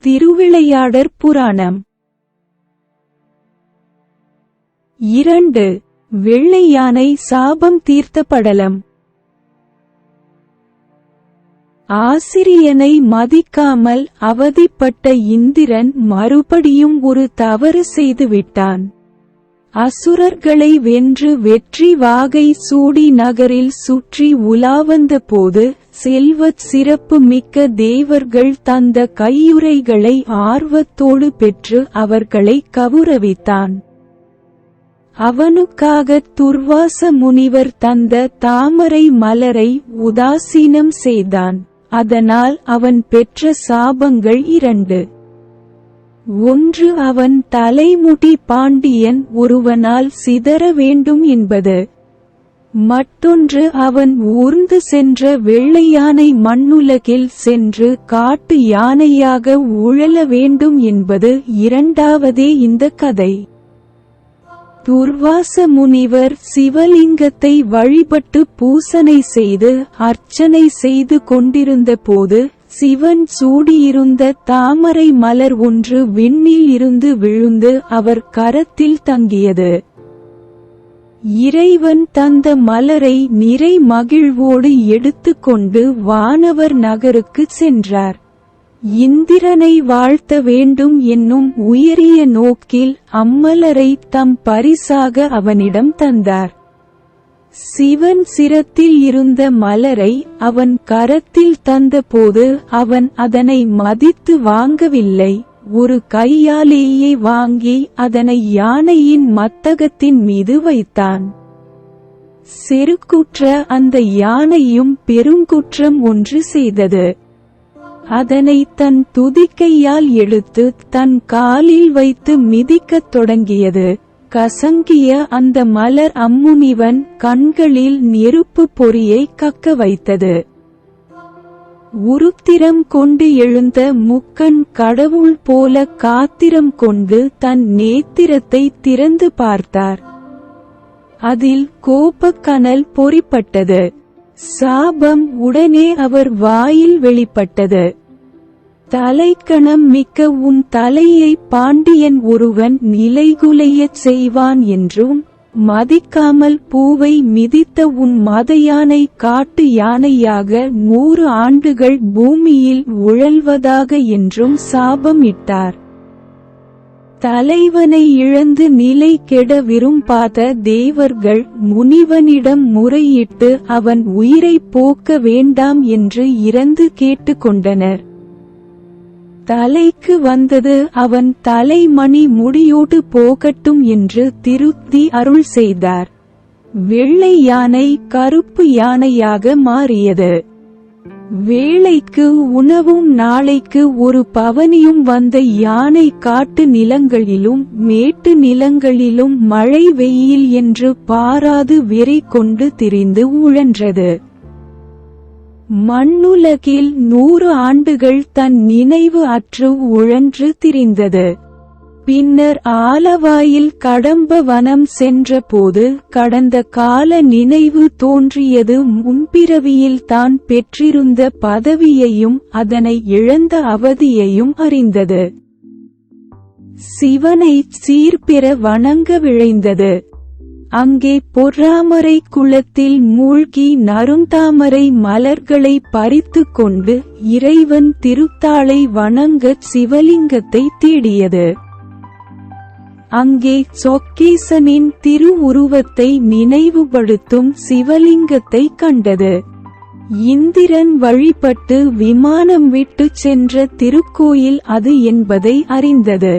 திருவிளையாடற் புராணம் 2. வெள்ளை யானை சாபம் தீர்த்த படலம். ஆசிரியனை மதிக்காமல் அவதிப்பட்ட இந்திரன் மறுபடியும் ஒரு தவறு செய்துவிட்டான். அசுரர்களை வென்று வெற்றி வாகை சூடி நகரில் சுற்றி உலாவந்த போது செல்வச் சிறப்பு மிக்க தேவர்கள் தந்த கையுறைகளை ஆர்வத்தோடு பெற்று அவர்களை கவுரவித்தான். அவனுக்காக துர்வாச முனிவர் தந்த தாமரை மலரை உதாசீனம் செய்தான். அதனால் அவன் பெற்ற சாபங்கள் 2. 1. அவன் தலைமுடி பாண்டியன் ஒருவனால் சிதற வேண்டும் என்பது. மற்றொன்று அவன் ஊர்ந்து சென்ற வெள்ளை யானை மண்ணுலகில் சென்று காட்டு யானையாக உழல வேண்டும் என்பது 2வதே இந்த கதை. துர்வாச முனிவர் சிவலிங்கத்தை வழிபட்டு பூசனை செய்து அர்ச்சனை செய்து கொண்டிருந்த போது சிவன் சூடியிருந்த தாமரை மலர் ஒன்று விண்ணில் இருந்து விழுந்து அவர் கரத்தில் தங்கியது. இறைவன் தந்த மலரை நிறை மகிழ்வோடு எடுத்துக்கொண்டு வானவர் நகருக்கு சென்றார். இந்திரனை வாழ்த்த வேண்டும் என்னும் உயரிய நோக்கில் அம்மலரை தம் பரிசாக அவனிடம் தந்தார். சிவன் சிரத்தில் இருந்த மலரை அவன் கரத்தில் தந்தபோது அவன் அதனை மதித்து வாங்கவில்லை. ஒரு கையாலேயே வாங்கி அதனை யானையின் மத்தகத்தின் மீது வைத்தான். செருக்குற்ற அந்த யானையும் பெருங்குற்றம் ஒன்று செய்தது. அதனை தன் துதிக்கையால் எடுத்து தன் காலில் வைத்து மிதிக்கத் தொடங்கியது. கசங்கிய அந்த மலர் அம்முனிவன் கண்களில் நெருப்பு பொறியை கக்க வைத்தது. உருத்திரம் கொண்டு எழுந்த முக்கண் கடவுள் போல காத்திரம் கொண்டு தன் நேத்திரத்தை திறந்து பார்த்தார். அதில் கோபக்கனல் பொறிப்பட்டது. சாபம் உடனே அவர் வாயில் வெளிப்பட்டது. தலைக்கணம் மிக்க உன் தலையை பாண்டியன் ஒருவன் நிலைகுலையச் செய்வான் என்றும், மதிக்காமல் பூவை மிதித்த உன் மதயானை காட்டு யானையாக 100 ஆண்டுகள் பூமியில் உழல்வதாக என்றும் சாபம் இட்டார். தலைவனை இழந்து நிலை கெட விரும்பாத தேவர்கள் முனிவனிடம் முறையிட்டு அவன் உயிரை போக்க வேண்டாம் என்று இறந்து கேட்டுக்கொண்டனர். தலைக்கு வந்தது அவன் தலைமணி முடியோடு போகட்டும் என்று திருத்தி அருள் செய்தார். வெள்ளை யானை கருப்பு யானையாக மாறியது. வேளைக்கு உணவும் நாளைக்கு ஒரு பவனியும் வந்த யானை காட்டு நிலங்களிலும் மேட்டு நிலங்களிலும் மழை வெயில் என்று பாராது வெறி கொண்டு திரிந்து உழன்றது. மண்ணுலகில் 100 ஆண்டுகள் தன் நினைவு அற்று உழன்று திரிந்தது. பின்னர் ஆலவாயில் கடம்ப வனம் சென்ற போது கடந்த கால நினைவு தோன்றியது. முன்பிறவியில் தான் பெற்றிருந்த பதவியையும் அதனை இழந்த அவதியையும் அறிந்தது. சிவனை சீர்பெற வணங்க விழைந்தது. அங்கே பொறாமரை குளத்தில் மூழ்கி நறுந்தாமரை மலர்களை பறித்து கொண்டு இறைவன் திருத்தாளை வணங்கச் சிவலிங்கத்தை தேடியது. அங்கே சொக்கேசனின் திருவுருவத்தை நினைவுபடுத்தும் சிவலிங்கத்தை கண்டது. இந்திரன் வழிபட்டு விமானம் விட்டு சென்ற திருக்கோயில் அது என்பதை அறிந்தது.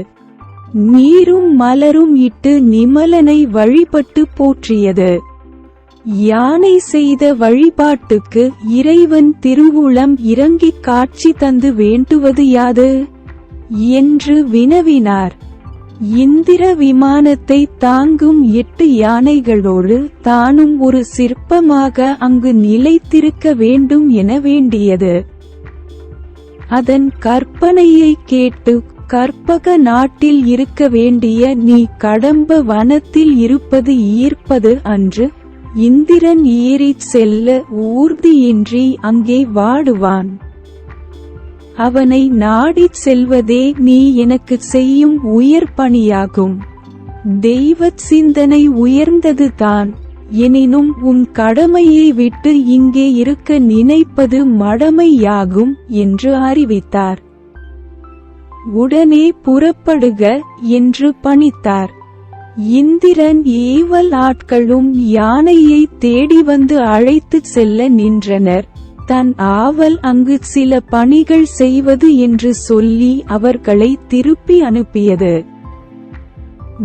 நீரும் மலரும் இட்டு நிமலனை வழிபட்டு போற்றியது. யானை செய்த வழிபாட்டுக்கு இறைவன் திருவுளம் இறங்கிக் காட்சி தந்து வேண்டுவது யாது என்று வினவினார். இந்திர விமானத்தை தாங்கும் 8 யானைகளோடு தானும் ஒரு சிற்பமாக அங்கு நிலைத்திருக்க வேண்டும் என வேண்டியது. அதன் கற்பனையை கேட்டு கற்பக நாட்டில் இருக்க வேண்டிய நீ கடம்ப வனத்தில் இருப்பது ஈர்ப்பது அன்று. இந்திரன் ஏறிச் செல்ல ஊர்தியின்றி அங்கே வாடுவான். அவனை நாடிச் செல்வதே நீ எனக்கு செய்யும் உயர் பணியாகும். தெய்வச் சிந்தனை உயர்ந்ததுதான். எனினும் உன் கடமையை விட்டு இங்கே இருக்க நினைப்பது மடமையாகும் என்று அறிவித்தார். உடனே புறப்படுக என்று பணித்தார். இந்திரன் ஏவல் ஆட்களும் யானையை தேடி வந்து அழைத்துச் செல்ல நின்றனர். தன் ஆவல் அங்கு சில பணிகள் செய்வது என்று சொல்லி அவர்களை திருப்பி அனுப்பியது.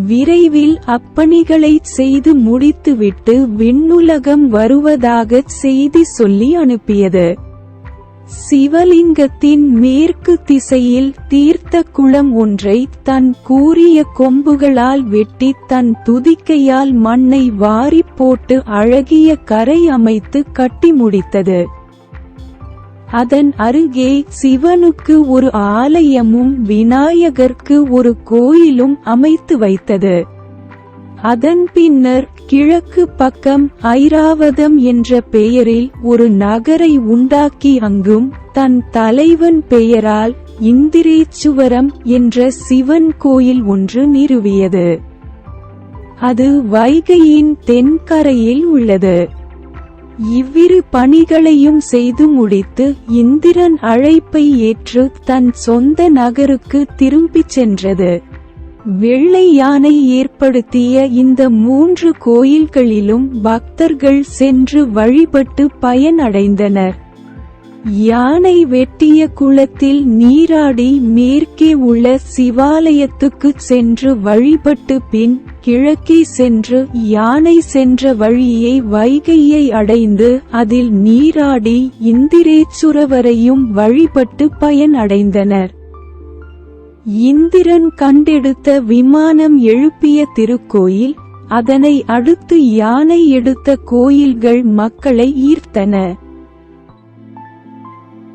விரைவில் அப்பணிகளைச் செய்து முடித்துவிட்டு விண்ணுலகம் வருவதாகச் செய்தி சொல்லி அனுப்பியது. சிவலிங்கத்தின் மேற்கு திசையில் தீர்த்த குளம் ஒன்றை தன் கூரிய கொம்புகளால் வெட்டி தன் துதிக்கையால் மண்ணை வாரிப் போட்டு அழகிய கரை அமைத்து கட்டி முடித்தது. அதன் அருகே சிவனுக்கு ஒரு ஆலயமும் விநாயகர்க்கு ஒரு கோயிலும் அமைத்து வைத்தது. அதன் பின்னர் கிழக்கு பக்கம் ஐராவதம் என்ற பெயரில் ஒரு நகரை உண்டாக்கி அங்கும் தன் தலைவன் பெயரால் இந்திரேச்சுவரம் என்ற சிவன் கோயில் ஒன்று நிறுவியது. அது வைகையின் தென்கரையில் உள்ளது. இவ்விரு பணிகளையும் செய்து முடித்து இந்திரன் அழைப்பை ஏற்று தன் சொந்த நகருக்கு திரும்பிச் சென்றது. வெள்ளை யானை ஏற்படுத்திய இந்த 3 கோயில்களிலும் பக்தர்கள் சென்று வழிபட்டு பயன் அடைந்தனர். யானை வெட்டிய குளத்தில் நீராடி மேற்கே உள்ள சிவாலயத்துக்குச் சென்று வழிபட்டு பின் கிழக்கே சென்று யானை சென்ற வழியை வைகையை அடைந்து அதில் நீராடி இந்திரேச்சுரவரையும் வழிபட்டு பயன் அடைந்தனர். இந்திரன் கண்டெடுத்த விமானம் எழுப்பிய திருக்கோயில், அதனை அடுத்து யானை எடுத்த கோயில்கள் மக்களை ஈர்த்தன.